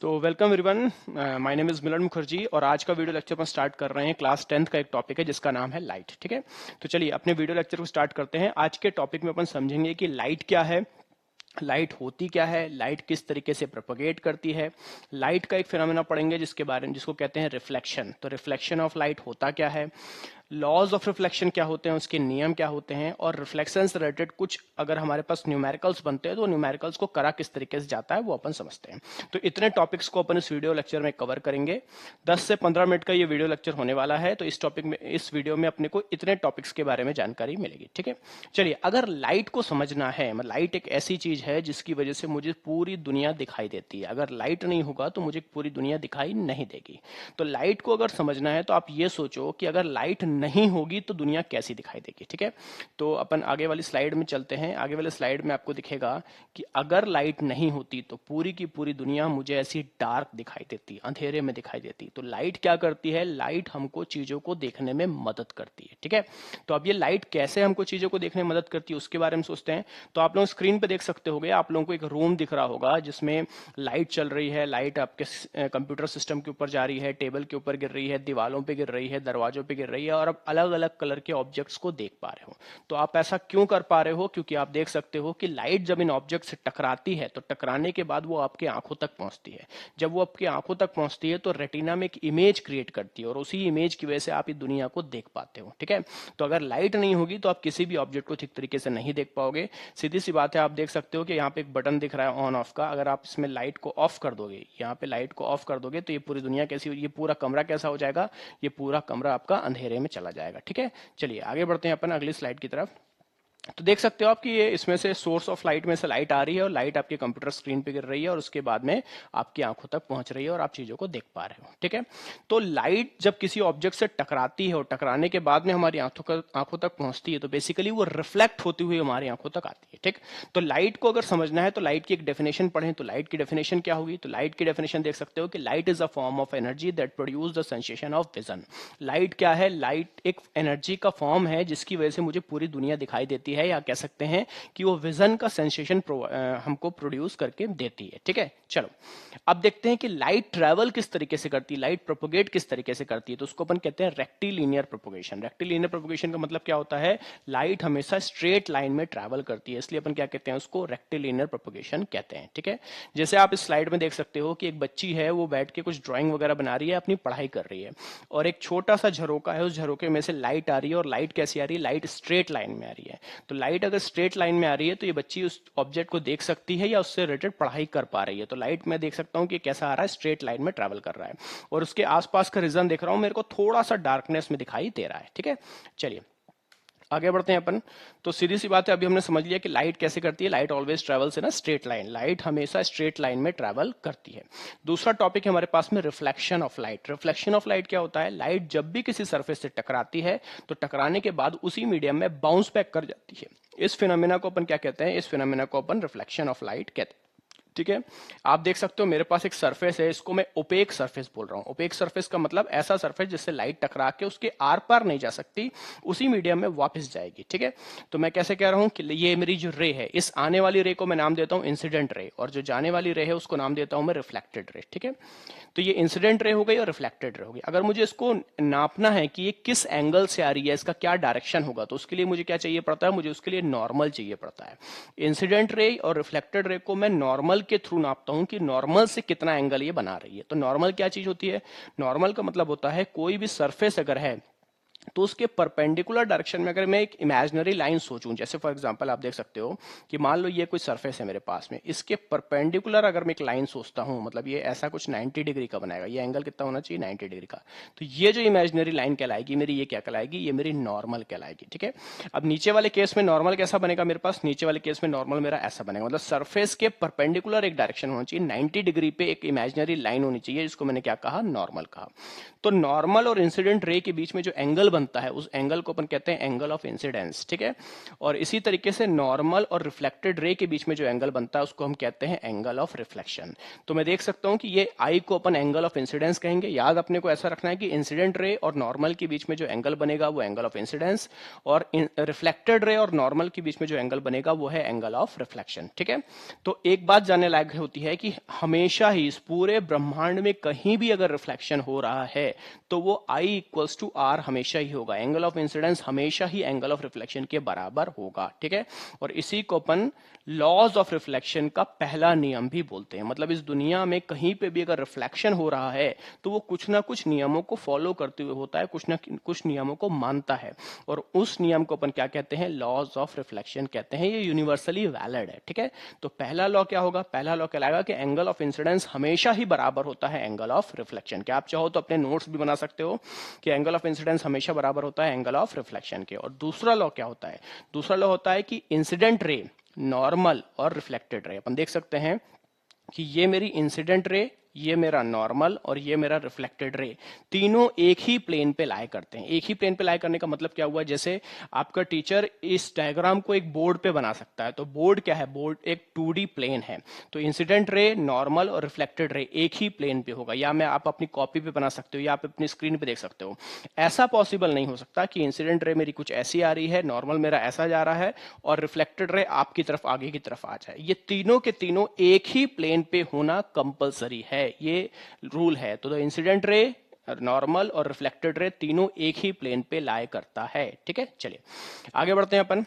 तो welcome everyone. My name is Milan Mukherjee और आज का वीडियो लेक्चर अपन स्टार्ट कर रहे हैं। क्लास 10th का एक टॉपिक है जिसका नाम है लाइट। ठीक है, तो चलिए अपने वीडियो लेक्चर को स्टार्ट करते हैं। आज के टॉपिक में अपन समझेंगे कि लाइट क्या है, लाइट होती क्या है, लाइट किस तरीके से प्रोपगेट करती है। लाइट का एक फिनोमेना पढ़ेंगे जिसके बारे में जिसको कहते हैं रिफ्लेक्शन। तो रिफ्लेक्शन ऑफ लाइट होता क्या है, लॉज ऑफ रिफ्लेक्शन क्या होते हैं, उसके नियम क्या होते हैं, और रिफ्लेक्शन से रिलेटेड कुछ अगर हमारे पास न्यूमेरिकल्स बनते हैं तो न्यूमेरिकल्स को करा किस तरीके से जाता है वो अपन समझते हैं। तो इतने टॉपिक्स को अपन इस वीडियो लेक्चर में कवर करेंगे। 10 से 15 मिनट का ये वीडियो लेक्चर होने वाला है। तो इस टॉपिक में, इस वीडियो में अपने को इतने टॉपिक्स के बारे में जानकारी मिलेगी। ठीक है, चलिए अगर लाइट को समझना है, लाइट एक ऐसी चीज है जिसकी वजह से मुझे पूरी दुनिया दिखाई देती है। अगर लाइट नहीं होगा तो मुझे पूरी दुनिया दिखाई नहीं देगी। तो लाइट को अगर समझना है तो आप ये सोचो कि अगर लाइट नहीं होगी तो दुनिया कैसी दिखाई देगी। ठीक है, तो अपन आगे वाली स्लाइड में चलते हैं। आगे वाली स्लाइड में आपको दिखेगा कि अगर लाइट नहीं होती तो पूरी की पूरी दुनिया मुझे ऐसी डार्क दिखाई देती, अंधेरे में दिखाई देती। तो लाइट क्या करती है, लाइट हमको चीजों को देखने में मदद करती है। ठीक है, तो अब ये लाइट कैसे हमको चीजों को देखने में मदद करती है उसके बारे में सोचते हैं। तो आप लोग स्क्रीन पे देख सकते होगे, आप लोगों को एक रूम दिख रहा होगा जिसमें लाइट चल रही है। लाइट आपके कंप्यूटर सिस्टम के ऊपर जा रही है, टेबल के ऊपर गिर रही है, दीवालों पे गिर रही है, दरवाजों पे गिर रही है, और आप अलग अलग कलर के ऑब्जेक्ट्स को देख पा रहे हो। तो आप ऐसा क्यों कर पा रहे हो, क्योंकि आप देख सकते हो कि लाइट जब इन ऑब्जेक्ट से टकराती है तो टकराने के बाद वो आपके आंखों तक पहुंचती है। जब वो आपकी आंखों तक पहुंचती है तो रेटिना में एक इमेज क्रिएट करती है और उसी इमेज की वजह से आप इस दुनिया को देख पाते हो। ठीक है, तो अगर लाइट नहीं होगी तो आप किसी भी ऑब्जेक्ट को ठीक तरीके से नहीं देख पाओगे। सीधी सी बात है, आप देख सकते हो कि यहाँ पे एक बटन दिख रहा है ऑन ऑफ का। अगर आप इसमें लाइट को ऑफ कर दोगे, यहाँ पे लाइट को ऑफ कर दोगे तो ये पूरी दुनिया कैसी, ये पूरा कमरा कैसा हो जाएगा, ये पूरा कमरा आपका अंधेरे में चला जाएगा। ठीक है, चलिए आगे बढ़ते हैं अपन अगली स्लाइड की तरफ। तो देख सकते हो आप कि ये इसमें से सोर्स ऑफ लाइट में से लाइट आ रही है और लाइट आपके कंप्यूटर स्क्रीन पे गिर रही है और उसके बाद में आपकी आंखों तक पहुंच रही है और आप चीजों को देख पा रहे हो। ठीक है, तो लाइट जब किसी ऑब्जेक्ट से टकराती है और टकराने के बाद में हमारी आंखों तक पहुंचती है तो बेसिकली वो रिफ्लेक्ट होती हुई हमारी आंखों तक आती है। ठीक, तो लाइट को अगर समझना है तो लाइट की एक डेफिनेशन पढ़ें। तो लाइट की डेफिनेशन क्या होगी, तो लाइट की डेफिनेशन देख सकते हो कि light is a form of energy that produce the sensation of vision. Light क्या है, लाइट एक एनर्जी का फॉर्म है जिसकी वजह से मुझे पूरी दुनिया दिखाई देती है, या कह सकते हैं कि वो विजन का सेंसेशन हमको प्रोड्यूस करके देती है। ठीक है, चलो अब देखते हैं कि लाइट ट्रैवल किस तरीके से करती है, लाइट प्रोपोगेट किस तरीके से करती है। तो उसको अपन कहते हैं रेक्टिलिनियर प्रोपोगेशन। रेक्टिलिनियर प्रोपोगेशन का मतलब क्या होता है, लाइट हमेशा स्ट्रेट लाइन में ट्रैवल करती है, इसलिए अपन क्या कहते हैं, उसको रेक्टिलिनियर प्रोपोगेशन कहते हैं। ठीक है, जैसे आप इस स्लाइड में देख सकते हो कि एक बच्ची है, वो बैठ के कुछ ड्राइंग वगैरह बना रही है, अपनी पढ़ाई कर रही है, और एक छोटा सा झरोका है, उस झरोके में से लाइट आ रही है। और लाइट कैसी आ रही है, लाइट स्ट्रेट लाइन में आ रही है। तो लाइट अगर स्ट्रेट लाइन में आ रही है तो ये बच्ची उस ऑब्जेक्ट को देख सकती है या उससे रिलेटेड पढ़ाई कर पा रही है। तो लाइट में देख सकता हूं कि कैसा आ रहा है, स्ट्रेट लाइन में ट्रैवल कर रहा है, और उसके आसपास का रीजन देख रहा हूं, मेरे को थोड़ा सा डार्कनेस में दिखाई दे रहा है। ठीक है, चलिए आगे बढ़ते हैं अपन। तो सीधी सी बात है, अभी हमने समझ लिया कि लाइट कैसे करती है। Light always travels in a straight line, light हमेशा स्ट्रेट लाइन में ट्रेवल करती है। दूसरा टॉपिक है हमारे पास में reflection of light. Reflection of light क्या होता है, लाइट जब भी किसी सरफेस से टकराती है तो टकराने के बाद उसी मीडियम में बाउंस बैक कर जाती है। इस फिनोमेना को अपन क्या कहते हैं, इस फिनोमेना को अपन रिफ्लेक्शन ऑफ लाइट कहते हैं। ठीक है, आप देख सकते हो मेरे पास एक सरफेस है, इसको मैं ओपेक सरफेस बोल रहा हूं। ओपेक सरफेस का मतलब ऐसा सरफेस जिससे लाइट टकरा के उसके आर पार नहीं जा सकती, उसी मीडियम में वापस जाएगी। ठीक है, तो मैं कैसे कह रहा हूं कि ये मेरी जो रे है, इस आने वाली रे को मैं नाम देता हूं इंसिडेंट रे, और जो जाने वाली रे है उसको नाम देता हूं मैं रिफ्लेक्टेड रे। ठीक है, तो ये इंसिडेंट रे हो गई और रिफ्लेक्टेड रे हो गई। अगर मुझे इसको नापना है कि ये किस एंगल से आ रही है, इसका क्या डायरेक्शन होगा, तो उसके लिए मुझे क्या चाहिए पड़ता है, मुझे उसके लिए नॉर्मल चाहिए पड़ता है। इंसिडेंट रे और रिफ्लेक्टेड रे को मैं नॉर्मल के थ्रू नापता हूं कि नॉर्मल से कितना एंगल ये बना रही है। तो नॉर्मल क्या चीज होती है, नॉर्मल का मतलब होता है कोई भी सरफेस अगर है तो उसके परपेंडिकुलर डायरेक्शन में अगर मैं एक इमेजिनरी लाइन सोचूं, जैसे फॉर एग्जांपल आप देख सकते हो कि मान लो ये कोई सरफेस है मेरे पास में, इसके परपेंडिकुलर अगर मैं एक लाइन सोचता हूं, मतलब ये ऐसा कुछ 90 डिग्री का बनाएगा, ये एंगल कितना होना चाहिए, 90 डिग्री का। तो ये जो इमेजिनरी लाइन कहलाएगी मेरी, ये क्या कहलाएगी, ये मेरी नॉर्मल कहलाएगी। ठीक है, अब नीचे वाले केस में नॉर्मल कैसा बनेगा मेरे पास, नीचे वाले केस में नॉर्मल मेरा ऐसा बनेगा, मतलब सरफेस के परपेंडिकुलर एक डायरेक्शन होना चाहिए, 90 डिग्री पे एक इमेजिनरी लाइन होनी चाहिए, जिसको मैंने क्या कहा, नॉर्मल कहा। तो नॉर्मल और इंसिडेंट रे के बीच में जो एंगल एंगल बनता है, उस एंगल को अपन कहते हैं एंगल ऑफ इंसिडेंस, ठीक है। और इसी तरीके से नॉर्मल और रिफ्लेक्टेड रे के बीच में जो एंगल बनता है उसको हम कहते हैं एंगल ऑफ रिफ्लेक्शन। तो मैं देख सकता हूं कि ये आई को अपन एंगल ऑफ इंसिडेंस कहेंगे। याद अपने को ऐसा रखना है कि इंसिडेंट रे और नॉर्मल के बीच में जो एंगल बनेगा वो एंगल ऑफ इंसिडेंस, और रिफ्लेक्टेड रे और नॉर्मल के बीच में जो एंगल बनेगा वो है एंगल ऑफ रिफ्लेक्शन, ठीक है। तो एक बात जानने लायक होती है कि हमेशा ही इस पूरे ब्रह्मांड में कहीं भी अगर रिफ्लेक्शन हो रहा है तो वो आई इक्वल्स टू आर हमेशा ही होगा। एंगल ऑफ इंसिडेंस हमेशा ही एंगल ऑफ रिफ्लेक्शन के बराबर होगा, ठीक है। और इसी को अपन लॉज ऑफ रिफ्लेक्शन का पहला नियम भी बोलते हैं। मतलब इस दुनिया में कहीं पे भी अगर रिफ्लेक्शन हो रहा है तो वो कुछ ना कुछ नियमों को फॉलो करते हुए होता है, कुछ ना कुछ नियमों को मानता है, और उस नियम को अपन क्या कहते हैं, लॉज ऑफ रिफ्लेक्शन कहते हैं। ये यूनिवर्सली वैलिड है, ठीक है। तो पहला लॉ क्या होगा, पहला लॉ कहलाएगा कि एंगल ऑफ इंसिडेंस हमेशा ही बराबर होता है एंगल ऑफ रिफ्लेक्शन के। आप चाहो तो अपने नोट्स भी बना सकते हो कि एंगल ऑफ इंसिडेंस हमेशा बराबर होता है एंगल ऑफ रिफ्लेक्शन के। और दूसरा लॉ क्या होता है, दूसरा लॉ होता है कि इंसिडेंट रे, नॉर्मल और रिफ्लेक्टेड रे, अपन देख सकते हैं कि ये मेरी इंसिडेंट रे, ये मेरा नॉर्मल और ये मेरा रिफ्लेक्टेड रे, तीनों एक ही प्लेन पे लाई करते हैं। एक ही प्लेन पे लाई करने का मतलब क्या हुआ, जैसे आपका टीचर इस डायग्राम को एक बोर्ड पे बना सकता है, तो बोर्ड क्या है, बोर्ड एक 2D प्लेन है। तो इंसिडेंट रे, नॉर्मल और रिफ्लेक्टेड रे एक ही प्लेन पे होगा, या मैं आप अपनी कॉपी पे बना सकते हो या आप अपनी स्क्रीन पे देख सकते हो। ऐसा पॉसिबल नहीं हो सकता कि इंसिडेंट रे मेरी कुछ ऐसी आ रही है, नॉर्मल मेरा ऐसा जा रहा है और रिफ्लेक्टेड रे आपकी तरफ आगे की तरफ आ जाए। ये तीनों के तीनों एक ही प्लेन पे होना कंपलसरी है, ये रूल है। तो इंसिडेंट रे, नॉर्मल और रिफ्लेक्टेड रे तीनों एक ही प्लेन पे लाई करता है, ठीक है। चलिए आगे बढ़ते हैं अपन।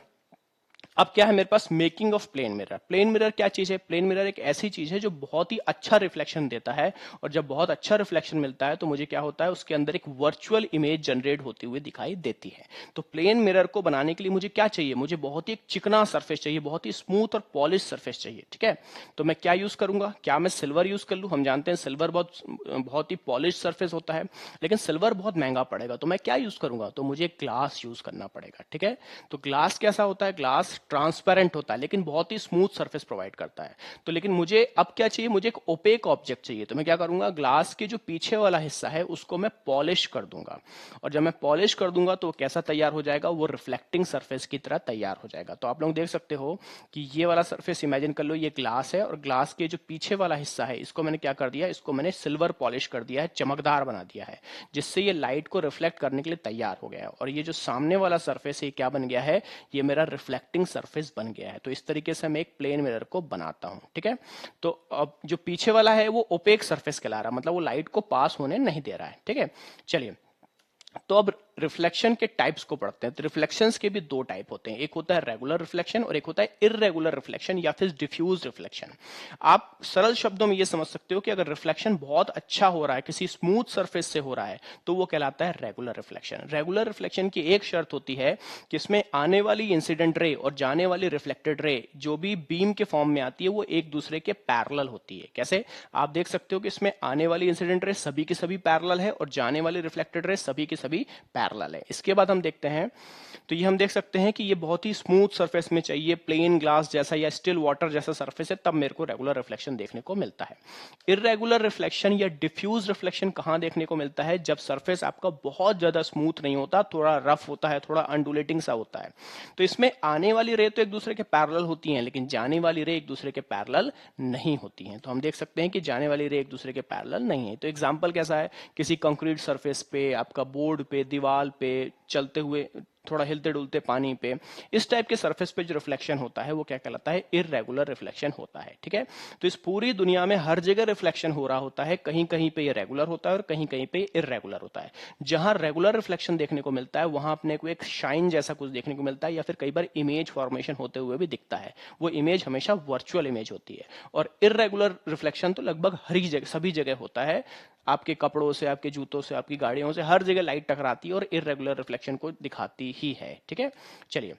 अब क्या है मेरे पास, making of plane mirror. Plane mirror क्या चीज है, प्लेन मिरर एक ऐसी चीज है जो बहुत ही अच्छा रिफ्लेक्शन देता है, और जब बहुत अच्छा रिफ्लेक्शन मिलता है तो मुझे क्या होता है, उसके अंदर एक वर्चुअल इमेज जनरेट होती हुई दिखाई देती है। तो प्लेन मिरर को बनाने के लिए मुझे क्या चाहिए, मुझे बहुत ही चिकना सरफेस चाहिए, बहुत ही स्मूथ और पॉलिश सरफेस चाहिए, ठीक है। तो मैं क्या यूज करूंगा, क्या मैं सिल्वर यूज कर लूं, हम जानते हैं सिल्वर बहुत ही पॉलिश सरफेस होता है, लेकिन सिल्वर बहुत महंगा पड़ेगा, तो मैं क्या यूज करूंगा, तो मुझे ग्लास यूज करना पड़ेगा, ठीक है। तो ग्लास कैसा होता है, ग्लास ट्रांसपेरेंट होता है लेकिन बहुत ही स्मूथ सरफेस प्रोवाइड करता है। तो लेकिन मुझे अब क्या चाहिए, मुझे एक ओपेक ऑब्जेक्ट चाहिए। तो मैं क्या करूंगा, ग्लास के जो पीछे वाला हिस्सा है उसको मैं पॉलिश कर दूंगा, और जब मैं पॉलिश कर दूंगा तो कैसा तैयार हो जाएगा, वो रिफ्लेक्टिंग सरफेस की तरह तैयार हो जाएगा। तो आप लोग देख सकते हो कि ये वाला सरफेस इमेजिन कर लो, ये ग्लास है, और ग्लास के जो पीछे वाला हिस्सा है इसको मैंने क्या कर दिया, इसको मैंने सिल्वर पॉलिश कर दिया है, चमकदार बना दिया है, जिससे ये लाइट को रिफ्लेक्ट करने के लिए तैयार हो गया है। और ये जो सामने वाला सरफेस है क्या बन गया है, ये मेरा रिफ्लेक्टिंग सरफेस बन गया है। तो इस तरीके से मैं एक प्लेन मिरर को बनाता हूं, ठीक है। तो अब जो पीछे वाला है वो ओपेक सरफेस कहला रहा है, मतलब वो लाइट को पास होने नहीं दे रहा है, ठीक है। चलिए तो अब रिफ्लेक्शन के टाइप्स को पढ़ते हैं। तो रिफ्लेक्शंस के भी दो टाइप होते हैं, एक होता है रेगुलर रिफ्लेक्शन और एक होता है इररेगुलर रिफ्लेक्शन या फिर डिफ्यूज रिफ्लेक्शन। आप सरल शब्दों में ये समझ सकते हो कि अगर रिफ्लेक्शन बहुत अच्छा हो रहा है, किसी स्मूथ सरफेस से हो रहा है, तो वो कहलाता है रेगुलर रिफ्लेक्शन। रेगुलर रिफ्लेक्शन की एक शर्त होती है कि इसमें आने वाली इंसिडेंट रे और जाने वाली रिफ्लेक्टेड रे जो भी बीम के फॉर्म में आती है वो एक दूसरे के पैरेलल होती है। कैसे, आप देख सकते हो कि इसमें आने वाली इंसिडेंट रे सभी की सभी पैरेलल है और जाने वाली रिफ्लेक्टेड रे सभी की सभी पैरेलल है। इसके बाद हम देखते हैं, तो ये हम देख सकते हैं कि ये बहुत ही स्मूथ सरफेस में चाहिए, प्लेन ग्लास जैसा या स्टिल वाटर जैसा सरफेस है, तब मेरे को रेगुलर रिफ्लेक्शन देखने को मिलता है। इररेगुलर रिफ्लेक्शन या डिफ्यूज रिफ्लेक्शन कहां देखने को मिलता है, जब सरफेस आपका बहुत ज्यादा स्मूथ नहीं होता, थोड़ा रफ होता है, थोड़ा अंडुलेटिंग सा होता है। तो इसमें आने वाली रे तो एक दूसरे के पैरेलल होती हैं, लेकिन जाने वाली रे एक दूसरे के पैरेलल नहीं होती हैं। तो हम देख सकते हैं कि जाने वाली रे एक दूसरे के पैरेलल नहीं है। तो एग्जांपल कैसा है, किसी कंक्रीट सरफेस पे, आपका बोर्ड पे, दीवार पे, चलते हुए थोड़ा हिलते डुलते पानी पे, इस टाइप के सरफेस पे जो रिफ्लेक्शन होता है वो क्या कहलाता है, इररेगुलर रिफ्लेक्शन होता है, ठीक है। तो इस पूरी दुनिया में हर जगह रिफ्लेक्शन हो रहा होता है, कहीं कहीं पे ये रेगुलर होता है और कहीं कहीं पे इररेगुलर होता है। जहां रेगुलर रिफ्लेक्शन देखने को मिलता है वहां अपने को एक शाइन जैसा कुछ देखने को मिलता है, या फिर कई बार इमेज फॉर्मेशन होते हुए भी दिखता है। वो इमेज हमेशा वर्चुअल इमेज होती है। और इररेगुलर रिफ्लेक्शन तो लगभग हर जगह, सभी जगह होता है, आपके कपड़ों से, आपके जूतों से, आपकी गाड़ियों से, हर जगह लाइट टकराती है और इररेगुलर रिफ्लेक्शन को दिखाती ही है, ठीक है। चलिए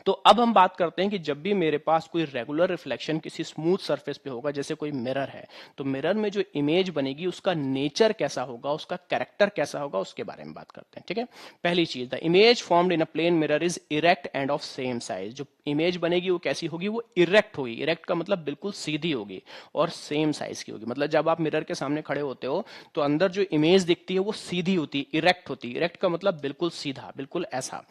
तो अब हम बात करते हैं कि जब भी मेरे पास कोई रेगुलर रिफ्लेक्शन किसी स्मूथ सरफेस पे होगा, जैसे कोई मिरर है, तो मिरर में जो इमेज बनेगी उसका नेचर कैसा होगा, उसका कैरेक्टर कैसा होगा, उसके बारे में बात करते हैं। ठीक है, पहली चीज, the image formed in a plane mirror is erect and of same size. जो इमेज बनेगी वो कैसी होगी, वो इरेक्ट होगी। इरेक्ट का मतलब बिल्कुल सीधी होगी और सेम साइज की होगी। मतलब जब आप मिरर के सामने खड़े होते हो तो अंदर जो इमेज दिखती है वो सीधी होती है, इरेक्ट होती है। इरेक्ट का मतलब बिल्कुल सीधा, बिल्कुल ऐसा,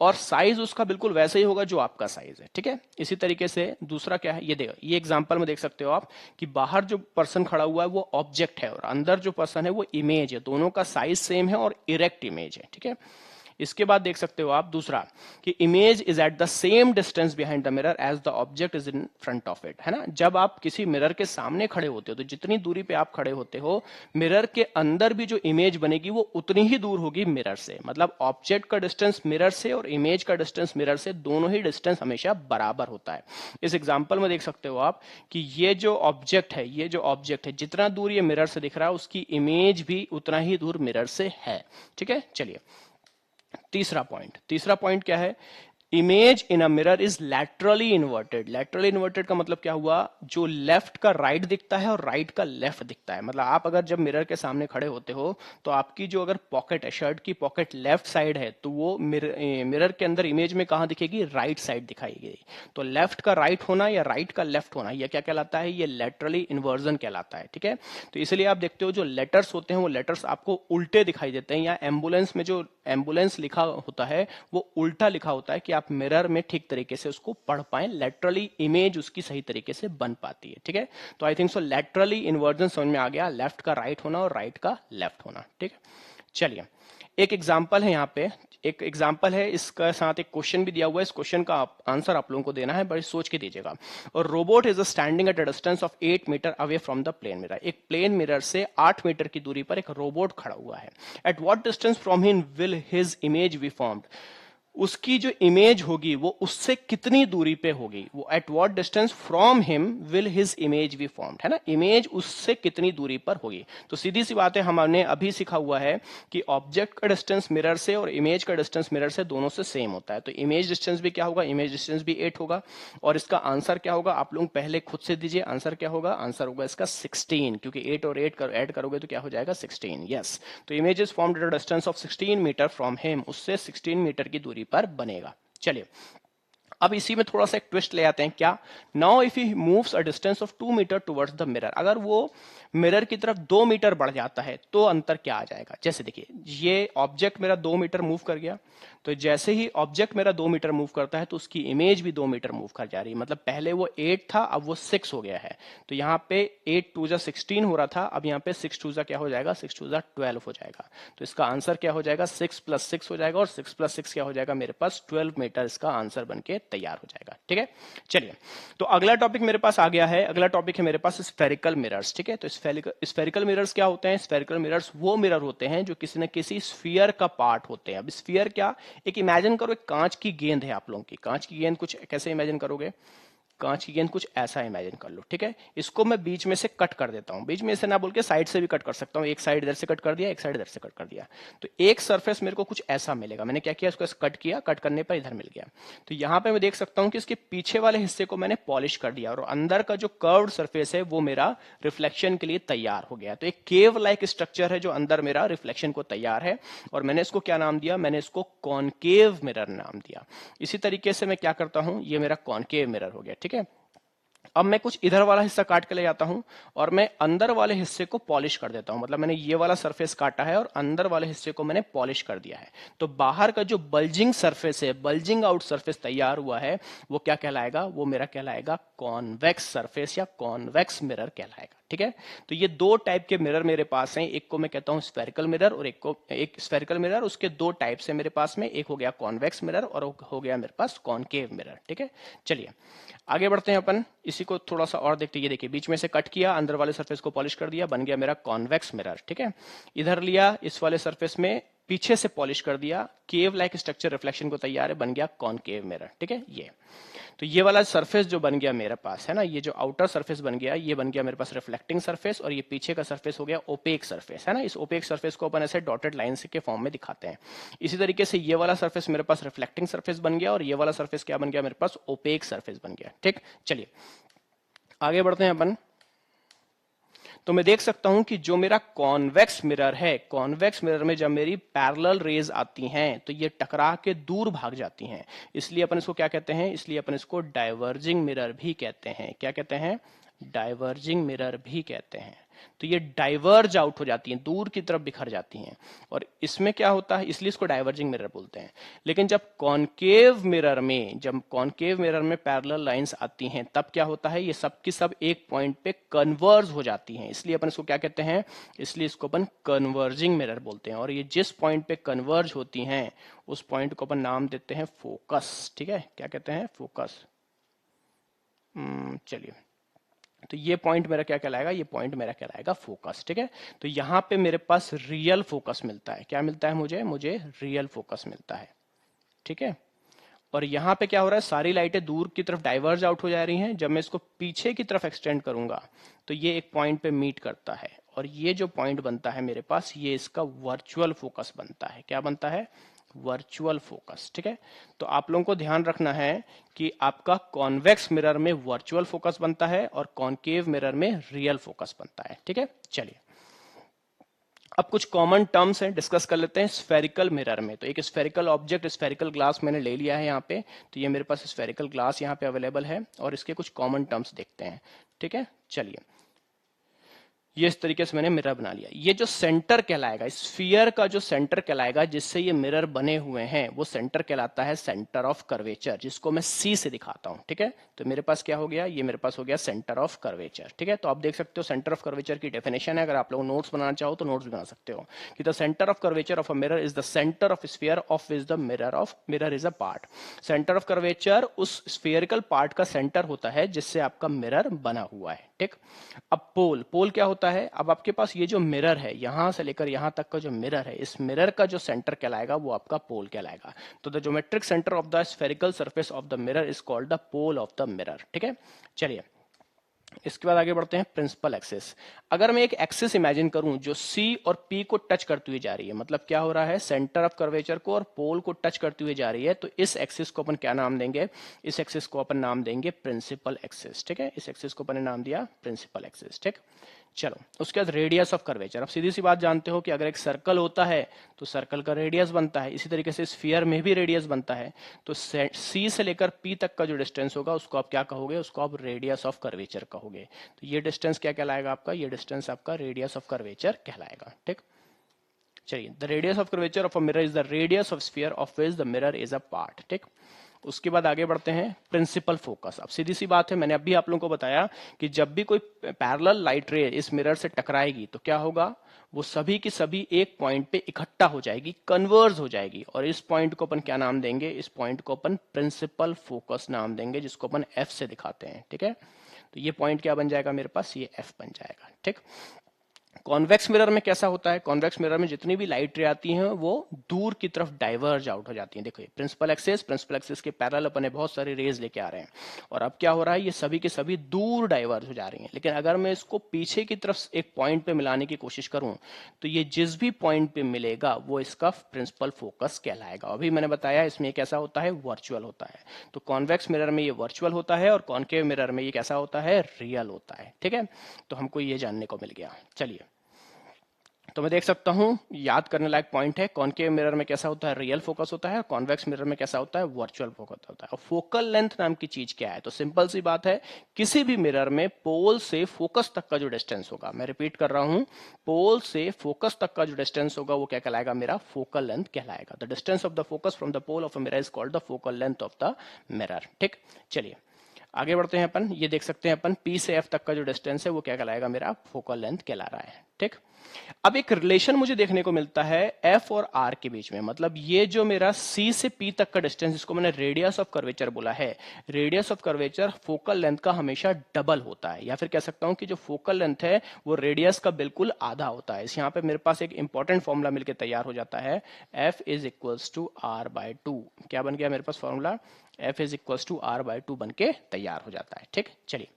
और साइज उसका बिल्कुल वैसे ही होगा जो आपका साइज है। ठीक है, इसी तरीके से दूसरा क्या है, ये देखो, ये एग्जांपल में देख सकते हो आप कि बाहर जो पर्सन खड़ा हुआ है वो ऑब्जेक्ट है और अंदर जो पर्सन है वो इमेज है। दोनों का साइज सेम है और इरेक्ट इमेज है। ठीक है, इसके बाद देख सकते हो आप दूसरा कि image is at the same distance behind the mirror as the object is in front of it, है ना। जब आप किसी मिरर के सामने खड़े होते हो तो जितनी दूरी पे आप खड़े होते हो, मिरर के अंदर भी जो इमेज बनेगी वो उतनी ही दूर होगी मिरर से। मतलब ऑब्जेक्ट का डिस्टेंस मिरर से और इमेज का डिस्टेंस मिरर से, दोनों ही डिस्टेंस हमेशा बराबर होता है। इस एग्जाम्पल में देख सकते हो आप कि ये जो ऑब्जेक्ट है, जितना दूर ये मिरर से दिख रहा है उसकी इमेज भी उतना ही दूर मिरर से है। ठीक है, चलिए तीसरा पॉइंट क्या है, image in a mirror is laterally inverted. Laterally inverted का मतलब क्या हुआ, जो लेफ्ट का राइट दिखता है और राइट का लेफ्ट दिखता है। मतलब आप अगर जब मिरर के सामने खड़े होते हो तो आपकी जो अगर पॉकेट है, शर्ट की पॉकेट लेफ्ट साइड है, तो वो मिरर के अंदर इमेज में कहां दिखेगी, राइट साइड दिखाई गई। तो लेफ्ट का राइट होना या राइट का लेफ्ट होना, यह क्या कहलाता है, ये लैटरली इन्वर्जन कहलाता है। ठीक है, तो इसलिए आप देखते हो जो लेटर्स होते हैं वो लेटर्स आपको उल्टे दिखाई देते हैं, या एम्बुलेंस में जो एम्बुलेंस लिखा होता है वो उल्टा लिखा होता है कि आप मिरर में ठीक तरीके से उसको पढ़ पाए, लेटरली इमेज उसकी सही तरीके से बन पाती है। ठीक है, तो I think so laterally inversion समझ में आ गया, लेफ्ट का राइट होना और राइट का लेफ्ट होना। ठीक है, चलिए एक एग्जाम्पल है यहाँ पे, एक एग्जाम्पल है, इसका साथ एक क्वेश्चन भी दिया हुआ है। इस क्वेश्चन का आंसर आप लोगों को देना है, बड़ी सोच के दीजिएगा। और robot is standing at a distance of 8 metre away from the plane mirror. एक प्लेन मिरर से 8 मीटर की दूरी पर एक रोबोट खड़ा हुआ है। At what distance from him will his image be formed. उसकी जो इमेज होगी वो उससे कितनी दूरी पे होगी, वो at what distance from him will his image be formed, है ना। इमेज उससे कितनी दूरी पर होगी। तो सीधी सी बात है, हमने अभी सीखा हुआ है कि ऑब्जेक्ट का डिस्टेंस मिरर से और इमेज का डिस्टेंस मिरर से दोनों से सेम होता है। तो इमेज डिस्टेंस भी क्या होगा, इमेज डिस्टेंस भी 8 होगा। और इसका आंसर क्या होगा, आप लोग पहले खुद से दीजिए, आंसर क्या होगा, आंसर होगा इसका 16, क्योंकि 8 और 8 ऐड करोगे तो क्या हो जाएगा, 16। यस, तो image is formed at a distance of 16 metre from him, उससे 16 मीटर की दूरी पर बनेगा। चलिए अब इसी में थोड़ा सा एक ट्विस्ट ले आते हैं, क्या, now if he moves a distance of 2 metre towards the mirror. अगर वो मिरर की तरफ 2 मीटर बढ़ जाता है तो अंतर क्या आ जाएगा। जैसे देखिए, ये ऑब्जेक्ट मेरा 2 मीटर मूव कर गया, तो जैसे ही ऑब्जेक्ट मेरा 2 मीटर मूव करता है तो उसकी इमेज भी 2 मीटर मूव कर जा रही है। मतलब पहले वो 8 था, अब वो 6 हो गया है। तो यहाँ पे 8 टू जा 16 हो रहा था, अब यहाँ पे 6 टू जा क्या हो जाएगा, 6 टू जा 12 हो जाएगा। तो इसका आंसर क्या हो जाएगा, 6 प्लस 6 हो जाएगा, और 6 प्लस 6 क्या हो जाएगा, मेरे पास 12 मीटर इसका आंसर बन के तैयार हो जाएगा। ठीक है, चलिए तो अगला टॉपिक मेरे पास आ गया है। अगला टॉपिक है मेरे पास स्फेरिकल मिरर्स। ठीक है, तो स्फेरिकल मिरर्स क्या होते हैं, स्फेरिकल मिरर्स वो मिरर होते हैं जो किसी न किसी स्फीयर का पार्ट होते हैं। अब स्फीयर क्या, एक इमेजिन करो, एक कांच की गेंद है आप लोगों की। कांच की गेंद कुछ कैसे इमेजिन करोगे, कांच की गेंद कुछ ऐसा इमेजिन कर लो। ठीक है, इसको मैं बीच में से कट कर देता हूं, बीच में से ना बोल के साइड से भी कट कर सकता हूं। एक साइड इधर से कट कर दिया, एक साइड इधर से कट कर दिया, तो एक सरफेस मेरे को कुछ ऐसा मिलेगा। मैंने क्या किया, इसको कट किया, कट करने पर इधर मिल गया। तो यहां पे मैं देख सकता हूं कि इसके पीछे वाले हिस्से को मैंने पॉलिश कर दिया और अंदर का जो कर्व्ड सरफेस है वो मेरा रिफ्लेक्शन के लिए तैयार हो गया। तो एक केव लाइक स्ट्रक्चर है जो अंदर मेरा रिफ्लेक्शन को तैयार है, और मैंने इसको क्या नाम दिया, मैंने इसको कॉनकेव मिरर नाम दिया। इसी तरीके से मैं क्या करता हूं, ये मेरा कॉनकेव मिरर हो गया। ठीक है, अब मैं कुछ इधर वाला हिस्सा काट के ले जाता हूं और मैं अंदर वाले हिस्से को पॉलिश कर देता हूं। मतलब मैंने ये वाला सरफेस काटा है और अंदर वाले हिस्से को मैंने पॉलिश कर दिया है। तो बाहर का जो बल्जिंग सरफेस है, बल्जिंग आउट सरफेस तैयार हुआ है, वो क्या कहलाएगा, वो मेरा कहलाएगा कॉन्वेक्स सरफेस या कॉन्वेक्स मिरर कहलाएगा। ठीक है, तो ये दो टाइप के मिरर मेरे पास हैं। एक को मैं कहता हूं स्फेरिकल मिरर, और एक स्फेरिकल मिरर, उसके दो टाइप्स है मेरे पास में। एक हो गया कॉन्वेक्स मिरर और हो गया मेरे पास कॉनकेव मिरर। ठीक है, चलिए आगे बढ़ते हैं अपन, इसी को थोड़ा सा और देखते हैं। ये देखिए, बीच में से कट किया, अंदर वाले सरफेस को पॉलिश कर दिया, बन गया मेरा कॉन्वेक्स मिरर। ठीक है, इधर लिया, इस वाले सरफेस में पीछे से पॉलिश कर दिया, केव लाइक स्ट्रक्चर रिफ्लेक्शन को तैयार है, बन गया कॉनकेव मिरर। ठीक है, ये तो ये वाला सरफेस जो बन गया मेरे पास है ना, ये जो आउटर सरफेस बन गया, ये बन गया मेरे पास रिफ्लेक्टिंग सरफेस, और ये पीछे का सरफेस हो गया ओपेक सरफेस, है ना। इस ओपेक सरफेस को अपन ऐसे डॉटेड लाइंस के फॉर्म में दिखाते हैं। इसी तरीके से ये वाला सरफेस मेरे पास रिफ्लेक्टिंग सरफेस बन गया, और ये वाला सरफेस क्या बन गया मेरे पास, ओपेक सरफेस बन गया। ठीक, चलिए आगे बढ़ते हैं अपन। तो मैं देख सकता हूं कि जो मेरा कॉन्वेक्स मिरर है, कॉन्वेक्स मिरर में जब मेरी पैरेलल रेज आती हैं तो ये टकरा के दूर भाग जाती हैं, इसलिए अपन इसको क्या कहते हैं, इसलिए अपन इसको डाइवर्जिंग मिरर भी कहते हैं। क्या कहते हैं, डाइवर्जिंग मिरर भी कहते हैं। तो ये डाइवर्ज आउट हो जाती हैं, दूर की तरफ बिखर जाती हैं, और इसमें क्या होता है, इसलिए इसको डाइवर्जिंग मिरर बोलते हैं। लेकिन जब कॉनकेव मिरर में, जब कॉनकेव मिरर में पैरेलल लाइंस आती हैं, तब क्या होता है, ये सब की सब एक पॉइंट पे कन्वर्ज हो जाती हैं, इसलिए अपन इसको क्या कहते हैं, इसलिए इसको अपन कन्वर्जिंग मिरर बोलते हैं। और ये जिस पॉइंट पे कन्वर्ज होती हैं उस पॉइंट को अपन नाम देते हैं फोकस। ठीक है, क्या कहते हैं, फोकस। चलिए, तो ये पॉइंट मेरा क्या कहलाएगा, ये पॉइंट मेरा कहलाएगा फोकस। ठीक है, तो यहां पे मेरे पास रियल फोकस मिलता है। क्या मिलता है मुझे रियल फोकस मिलता है। ठीक है, और यहां पे क्या हो रहा है, सारी लाइटें दूर की तरफ डाइवर्ज आउट हो जा रही हैं। जब मैं इसको पीछे की तरफ एक्सटेंड करूंगा तो ये एक पॉइंट पे मीट करता है, और ये जो पॉइंट बनता है मेरे पास, ये इसका वर्चुअल फोकस बनता है। क्या बनता है, वर्चुअल फोकस। ठीक है, तो आप लोगों को ध्यान रखना है कि आपका कॉन्वेक्स मिरर में वर्चुअल फोकस बनता है और कॉनकेव मिरर में रियल फोकस बनता है। ठीक है, चलिए अब कुछ कॉमन टर्म्स हैं, डिस्कस कर लेते हैं। स्फेरिकल मिरर में, तो एक स्फेरिकल ऑब्जेक्ट, स्फेरिकल ग्लास मैंने ले लिया है यहाँ पे, तो ये मेरे पास स्फेरिकल ग्लास यहाँ पे अवेलेबल है, और इसके कुछ कॉमन टर्म्स देखते हैं। ठीक है, चलिए ये इस तरीके से मैंने मिरर बना लिया। ये जो सेंटर कहलाएगा, स्फीयर का जो सेंटर कहलाएगा जिससे ये मिरर बने हुए हैं, वो सेंटर कहलाता है सेंटर ऑफ कर्वेचर, जिसको मैं सी से दिखाता हूं। ठीक है, तो मेरे पास क्या हो गया, ये मेरे पास हो गया सेंटर ऑफ कर्वेचर। ठीक है, तो आप देख सकते हो सेंटर ऑफ कर्वेचर की डेफिनेशन है, अगर आप लोग नोट्स बनाना चाहो तो नोट्स भी बना सकते हो, कि the centre of curvature of a mirror is the centre of sphere of which the mirror is a part. Centre of curvature उस स्फीयरिकल पार्ट का सेंटर होता है जिससे आपका मिरर बना हुआ है। ठीक, अब पोल क्या होता है, अब आपके पास ये जो मिरर है, यहां से लेकर यहां तक का जो मिरर है, इस मिरर का जो सेंटर कहलाएगा वो आपका पोल कहलाएगा। तो the geometric centre of the spherical surface of the mirror is called the pole of the mirror. ठीक है, चलिए इसके बाद आगे बढ़ते हैं, प्रिंसिपल एक्सिस। अगर मैं एक एक्सिस इमेजिन करूं जो सी और पी को टच करती हुई जा रही है, मतलब क्या हो रहा है, सेंटर ऑफ कर्वेचर को और पोल को टच करती हुई जा रही है, तो इस एक्सिस को अपन क्या नाम देंगे, इस एक्सिस को अपन नाम देंगे प्रिंसिपल एक्सिस। ठीक है, इस एक्सिस को अपन ने नाम दिया प्रिंसिपल एक्सिस। ठीक, चलो उसके बाद रेडियस ऑफ कर्वेचर। अब सीधी सी बात जानते हो कि अगर एक सर्कल होता है तो सर्कल का रेडियस बनता है, इसी तरीके से स्फीयर में भी रेडियस बनता है। तो सी से लेकर पी तक का जो डिस्टेंस होगा उसको आप क्या कहोगे, उसको आप रेडियस ऑफ कर्वेचर कहोगे। तो ये डिस्टेंस क्या कहलाएगा आपका, ये डिस्टेंस आपका रेडियस ऑफ कर्वेचर कहलाएगा। ठीक, चलिए the radius of curvature of a mirror is the radius of sphere of which the mirror is a part. ठीक, उसके बाद आगे बढ़ते हैं, प्रिंसिपल फोकस। अब सीधी सी बात है, मैंने अभी आप लोगों को बताया कि जब भी कोई पैरेलल लाइट रे इस मिरर से टकराएगी तो क्या होगा, वो सभी की सभी एक पॉइंट पे इकट्ठा हो जाएगी, कन्वर्ज हो जाएगी, और इस पॉइंट को अपन क्या नाम देंगे, इस पॉइंट को अपन प्रिंसिपल फोकस नाम देंगे, जिसको अपन एफ से दिखाते हैं। ठीक है, तो ये पॉइंट क्या बन जाएगा मेरे पास, ये एफ बन जाएगा। ठीक, कॉन्वेक्स मिरर में कैसा होता है, कॉन्वेक्स मिरर में जितनी भी लाइट रे आती हैं वो दूर की तरफ डाइवर्ज आउट हो जाती हैं। देखो प्रिंसिपल एक्सिस के पैरेलल अपने बहुत सारी रेज लेके आ रहे हैं, और अब क्या हो रहा है, ये सभी के सभी दूर डाइवर्ज हो जा रही हैं। लेकिन अगर मैं इसको पीछे की तरफ एक पॉइंट पे मिलाने की कोशिश करूं तो ये जिस भी पॉइंट पे मिलेगा वो इसका प्रिंसिपल फोकस कहलाएगा। अभी मैंने बताया इसमें कैसा होता है, वर्चुअल होता है। तो कॉन्वेक्स मिरर में ये वर्चुअल होता है और कॉनकेव मिरर में ये कैसा होता है, रियल होता है। ठीक है, तो हमको ये जानने को मिल गया। चलिए तो मैं देख सकता हूं, याद करने लायक पॉइंट है, कॉनकेव मिरर में कैसा होता है, रियल फोकस होता है, कॉन्वेक्स मिरर में कैसा होता है, वर्चुअल फोकस होता है। और फोकल लेंथ नाम की चीज क्या है, तो सिंपल सी बात है, किसी भी मिरर में पोल से फोकस तक का जो डिस्टेंस होगा, मैं रिपीट कर रहा हूं, पोल से फोकस तक का जो डिस्टेंस होगा वो क्या कहलाएगा, मेरा फोकल लेंथ कहलाएगा। The distance of the focus from the pole of a mirror is called the focal length of the mirror. ठीक, चलिए आगे बढ़ते हैं अपन, ये देख सकते हैं अपन, पी से एफ तक का जो डिस्टेंस है वो क्या कहलाएगा, मेरा फोकल लेंथ कहला रहा है। ठीक। अब एक रिलेशन मुझे देखने को मिलता है एफ और आर के बीच में, मतलब ये जो मेरा सी से पी तक का डिस्टेंस, जिसको मैंने रेडियस ऑफ कर्वेचर बोला है, radius of curvature focal length का हमेशा डबल होता है, या फिर कह सकता हूं कि जो फोकल लेंथ है वो रेडियस का बिल्कुल आधा होता है। इस यहाँ पे मेरे पास एक इंपॉर्टेंट फॉर्मूला मिलकर तैयार हो जाता है, F is equals to R by two. क्या बन गया मेरे पास formula? F is equals to R by two बन के तैयार हो जाता है। ठीक, चलिए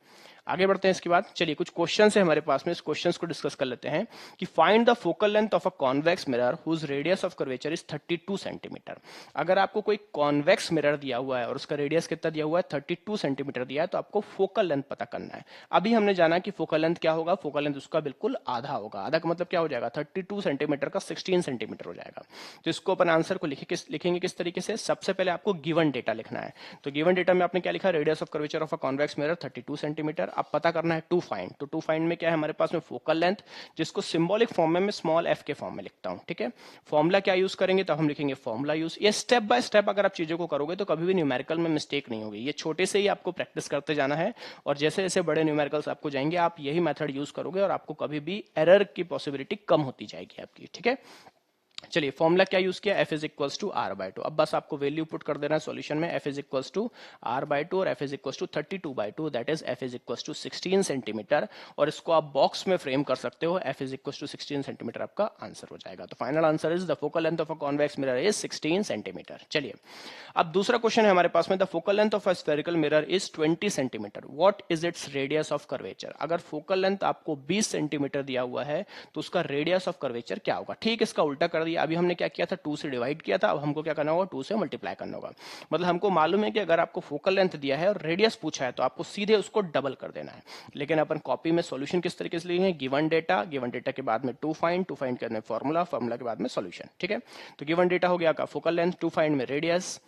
आगे बढ़ते हैं। इसके बाद चलिए कुछ क्वेश्चन है हमारे पास में, इस क्वेश्चंस को डिस्कस कर लेते हैं कि find the focal length of a convex mirror whose radius of curvature is 32 centimetre. अगर आपको कोई कॉन्वेक्स मिरर दिया हुआ है और उसका रेडियस कितना दिया हुआ है, 32 सेंटीमीटर दिया है, तो आपको फोकल लेंथ पता करना है। अभी हमने जाना कि फोकल लेंथ क्या होगा, फोकल लेंथ उसका बिल्कुल आधा होगा। आधा का मतलब क्या हो जाएगा, 32 सेंटीमीटर का 16 सेंटीमीटर हो जाएगा। तो इसको अपन आंसर को लिखेंगे किस तरीके से? सबसे पहले आपको गिवन डेटा लिखना है। तो गिवन डेटा में आपने क्या लिखा, radius of curvature of a convex mirror 32 centimetre. अब पता करना है टू फाइंड। तो टू फाइंड में क्या है हमारे पास में, फोकल लेंथ, जिसको सिंबॉलिक फॉर्म में मैं स्मॉल एफ के फॉर्म में लिखता हूं। ठीक है, फॉर्मूला क्या यूज करेंगे, तो हम लिखेंगे फॉर्मूला यूज। ये स्टेप बाय स्टेप अगर आप चीजों को करोगे तो कभी भी न्यूमेरिकल में मिस्टेक नहीं होगी। ये छोटे से ही आपको प्रैक्टिस करते जाना है, और जैसे जैसे बड़े न्यूमेरिकल्स आपको जाएंगे आप यही मेथड यूज करोगे और आपको कभी भी एरर की पॉसिबिलिटी कम होती जाएगी आपकी। ठीक है, चलिए फॉर्मूला क्या यूज किया, F is equals to R by two. अब बस आपको वैल्यू पुट कर देना है सॉल्यूशन में, F is equals to R by two और F is equals to 32 by two, that is F is equals to 16 centimetre. और इसको आप बॉक्स में फ्रेम कर सकते हो, F is equals to 16 centimetre आपका आंसर हो जाएगा। तो final answer is the focal length of a convex mirror is 16 centimetre. चलिए अब दूसरा क्वेश्चन है हमारे पास में, the focal length of a spherical mirror is 20 centimetre, what is its radius of curvature. अगर फोकल लेंथ आपको 20 सेंटीमीटर दिया हुआ है तो उसका रेडियस ऑफ कर्वेचर क्या होगा। ठीक, इसका उल्टा कर दिया। अभी हमने क्या किया था, 2 से डिवाइड किया था, अब हमको क्या करना होगा, 2 से मल्टीप्लाई करना होगा। मतलब हमको मालूम है कि अगर आपको फोकल लेंथ दिया है और रेडियस पूछा है तो आपको सीधे उसको डबल कर देना है। लेकिन अपन कॉपी में सॉल्यूशन किस तरीके से लिखेंगे, गिवन डेटा, गिवन डेटा के बाद में टू फाइंड करने फॉर्मूला, फॉर्मूला के बाद में सॉल्यूशन। ठीक है, तो गिवन डेटा हो गया आपका फोकल लेंथ, टू फाइंड में रेडियस,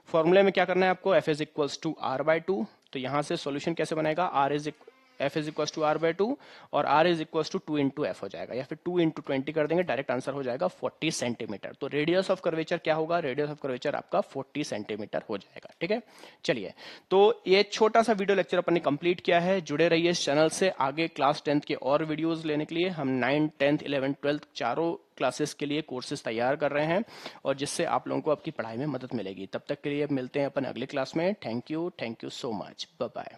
फॉर्मूले में क्या करना है आपको, F is equals to R by two. तो यहां से सॉल्यूशन कैसे बनेगा, F is equal to R by two और R is equal to 2 into F हो जाएगा, या फिर 2 इंटू 20 कर देंगे, डायरेक्ट आंसर हो जाएगा 40 सेंटीमीटर। तो रेडियस ऑफ कर्वेचर क्या होगा, रेडियस ऑफ कर्वेचर आपका 40 सेंटीमीटर हो जाएगा। ठीक है, चलिए तो ये छोटा सा वीडियो लेक्चर अपन ने कंप्लीट किया है। जुड़े रहिए इस चैनल से, आगे क्लास 10th के और वीडियोस लेने के लिए हम 9th 10th 11th 12th चारों क्लासेस के लिए कोर्सेज तैयार कर रहे हैं, और जिससे आप लोगों को आपकी पढ़ाई में मदद मिलेगी। तब तक के लिए मिलते हैं अपन अगली क्लास में। Thank you so much, bye bye.